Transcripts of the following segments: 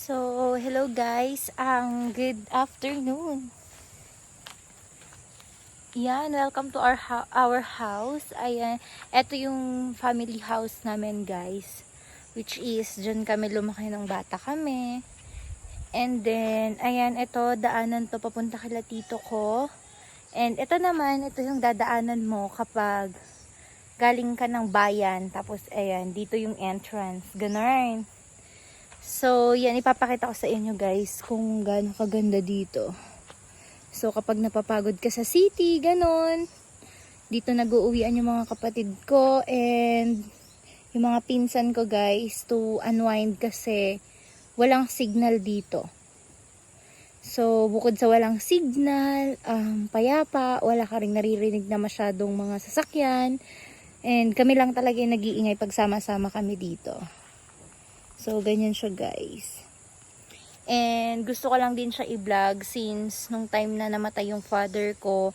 So, hello guys, good afternoon. Yan, welcome to our house. Ayan, eto yung family house namin guys. Which is, dyan kami lumaki ng bata kami. And then, ayan, ito, daanan to papunta kila tito ko. And ito naman, ito yung dadaanan mo kapag galing ka ng bayan. Tapos, ayan, dito yung entrance. Ganun. So, yan, ipapakita ko sa inyo guys kung gaano kaganda dito. So, kapag napapagod ka sa city, ganon, dito nag-uuwian yung mga kapatid ko and yung mga pinsan ko guys to unwind kasi walang signal dito. So, bukod sa walang signal, payapa, wala ka rin naririnig na masyadong mga sasakyan. And kami lang talaga yung nag-iingay pagsama-sama kami dito. So, ganyan siya guys. And gusto ko lang din siya i-vlog since nung time na namatay yung father ko,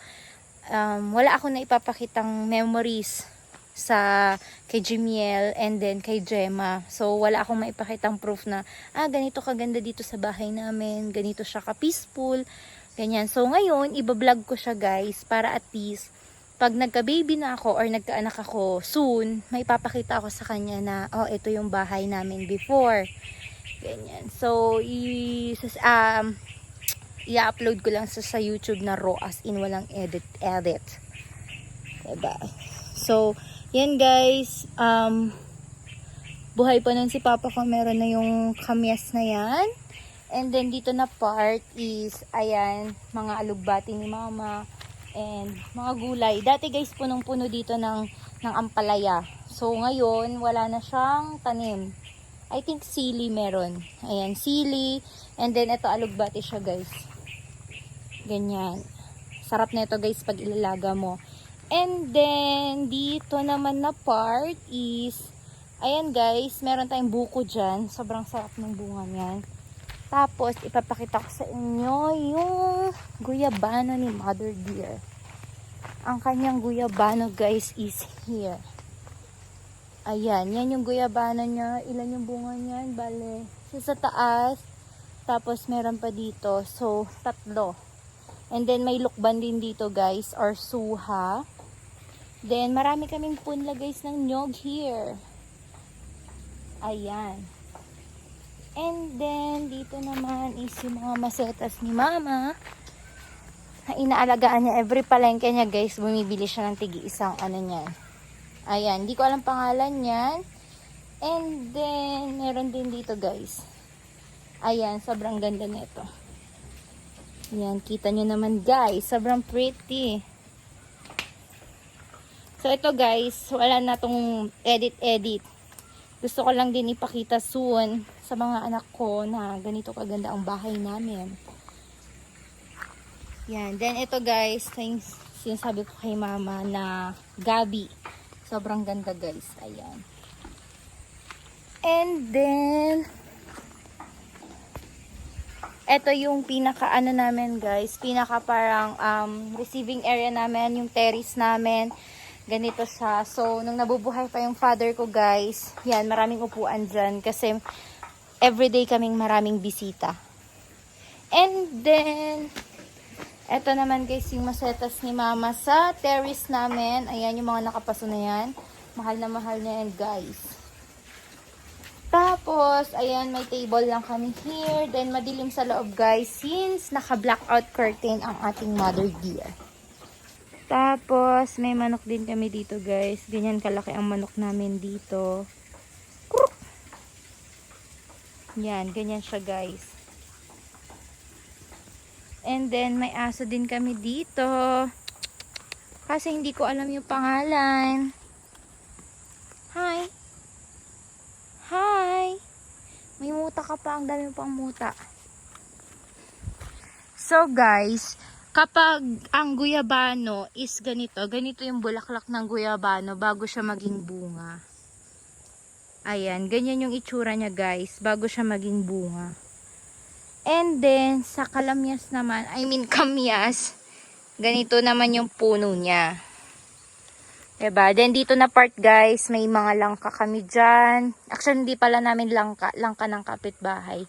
wala ako na ipapakitang memories sa kay Jimiel and then kay Gemma. So, wala akong maipakitang proof na, ganito kaganda dito sa bahay namin, ganito siya ka-peaceful, ganyan. So, ngayon, iba-vlog ko siya guys para at least pag nagka-baby na ako or nagkaanak ako soon, may papakita ako sa kanya na, ito yung bahay namin before. Ganyan. So, i-upload ko lang sa YouTube na raw as in walang edit. Diba? So, yan guys. Buhay pa nun si Papa ko. Meron na yung kamyas na yan. And then, dito na part is, ayan, mga alugbati ni Mama. And mga gulay. Dati guys, punong-puno dito ng ampalaya. So, ngayon, wala na siyang tanim. I think sili meron. Ayan, sili. And then, ito alugbati siya guys. Ganyan. Sarap na ito guys pag ilalaga mo. And then, dito naman na part is, ayan guys, meron tayong buko dyan. Sobrang sarap ng bunga niyan. Tapos, ipapakita ko sa inyo yung guyabano ni Mother Dear. Ang kanyang guyabano guys is here. Ayan, yan yung guyabano niya. Ilan yung bunga niyan? Bale, sa taas. Tapos, meron pa dito. So, 3. And then, may lukban din dito guys, or suha. Then, marami kaming punla guys ng nyog here. Ayan. And then, dito naman is yung mga masetas ni Mama. Na inaalagaan niya. Every palengke niya guys, bumibili siya ng tig-isang ano niya. Ayan, hindi ko alam pangalan niyan. And then, meron din dito guys. Ayan, sobrang ganda nito. Ayan, kita nyo naman guys. Sobrang pretty. So, ito guys, wala na tong edit. Gusto ko lang din ipakita soon sa mga anak ko na ganito kaganda ang bahay namin. Yan. Then, ito guys, sinasabi ko kay Mama na gabi. Sobrang ganda guys. Ayan. And then, ito yung pinaka ano namin guys. Pinaka parang receiving area namin. Yung terrace namin. Ganito siya. So, nung nabubuhay pa yung father ko guys, yan, maraming upuan dyan. Kasi, everyday kaming maraming bisita. And then, eto naman guys, yung masetas ni Mama sa terrace namin. Ayan, yung mga nakapaso na yan. Mahal na mahal na yan guys. Tapos, ayan, may table lang kami here. Then, madilim sa loob guys, since naka-blackout curtain ang ating Mother Dear. Tapos, may manok din kami dito guys. Ganyan kalaki ang manok namin dito. Yan, ganyan siya guys. And then, may aso din kami dito. Kasi hindi ko alam yung pangalan. Hi! Hi! May muta ka pa. Ang dami pang muta. So guys, kapag ang guyabano is ganito yung bulaklak ng guyabano bago siya maging bunga. Ayan, ganyan yung itsura niya guys, bago siya maging bunga. And then, sa kalamyas naman, kamyas, ganito naman yung puno niya. Diba? Then, dito na part guys, may mga langka kami dyan. Actually, hindi pala namin langka ng kapitbahay.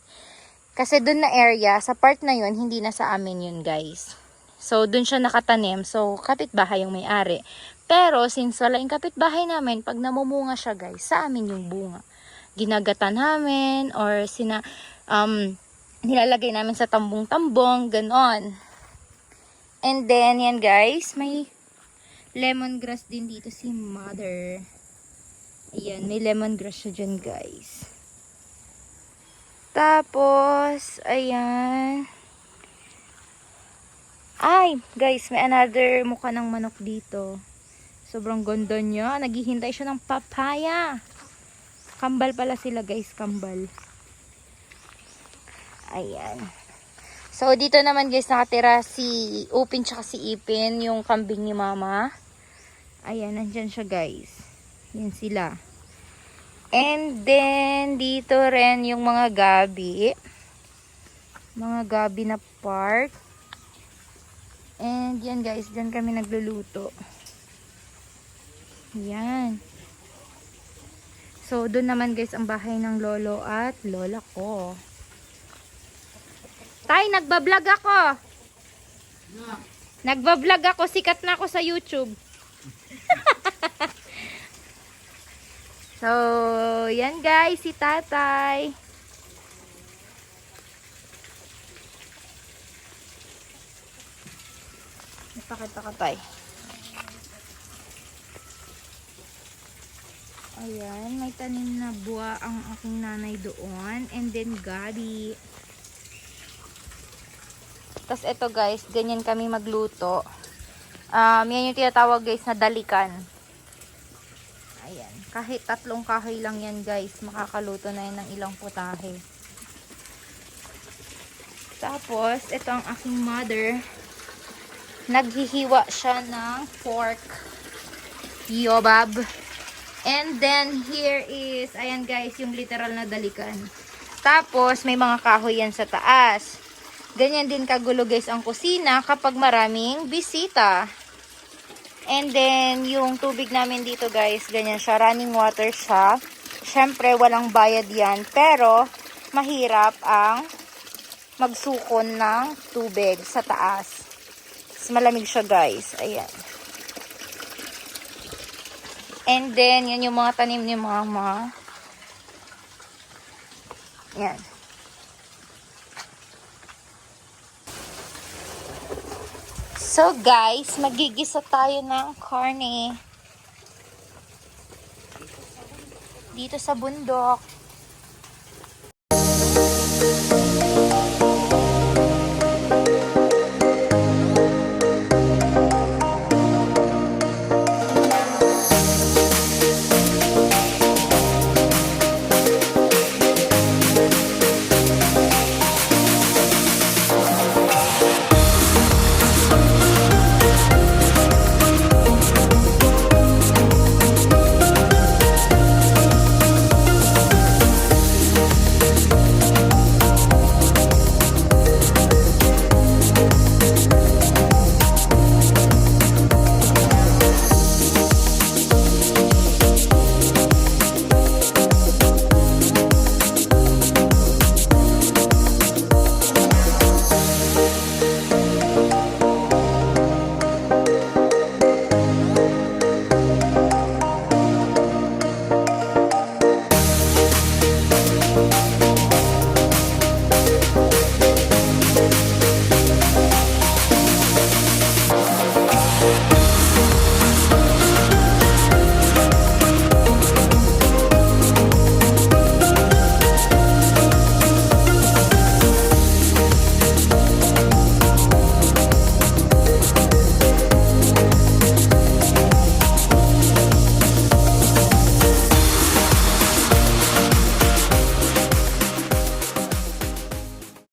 Kasi dun na area, sa part na yun, hindi na sa amin yun guys. So, dun siya nakatanim. So, kapitbahay yung may-ari. Pero, since wala yung kapitbahay namin, pag namumunga siya guys, sa amin yung bunga. Ginagatan namin, or nilalagay namin sa tambong-tambong, ganon. And then, yan guys, may lemongrass din dito si mother. Ayan, may lemongrass siya dyan guys. Tapos, ayan. Ay, guys, may another mukha ng manok dito. Sobrang ganda niya. Naghihintay siya ng papaya. Kambal pala sila, guys, kambal. Ayan. So, dito naman, guys, nakatira si Upin tsaka si Ipin, yung kambing ni Mama. Ayan, nandyan siya, guys. Yan sila. And then, dito rin yung mga gabi. Mga gabi na park. And yan guys, dyan kami nagluluto. Yan. So, doon naman guys ang bahay ng lolo at lola ko. Tay, nagbablog ako. Nagbablog ako, sikat na ako sa YouTube. So, yan guys, si tatay. Ipakita ka tay. Ayan, may tanim na buwa ang aking nanay doon. And then gabi. Tapos ito guys, ganyan kami magluto. Yan yung tinatawag guys na dalikan. Ayan. Kahit 3 kahoy lang yan guys, makakaluto na yan ng ilang putahe. Tapos, ito ang aking mother. Naghihiwa siya ng pork yobab. And then, here is, ayan guys, yung literal na dalikan. Tapos, may mga kahoy yan sa taas. Ganyan din kagulo guys ang kusina kapag maraming bisita. And then, yung tubig namin dito guys, ganyan siya, running water siya. Syempre, walang bayad yan. Pero, mahirap ang magsukon ng tubig sa taas. Mas malamig siya guys. Ayan. And then, yan yung mga tanim ni mama. Yan. So guys, magigisa tayo ng karne dito sa bundok.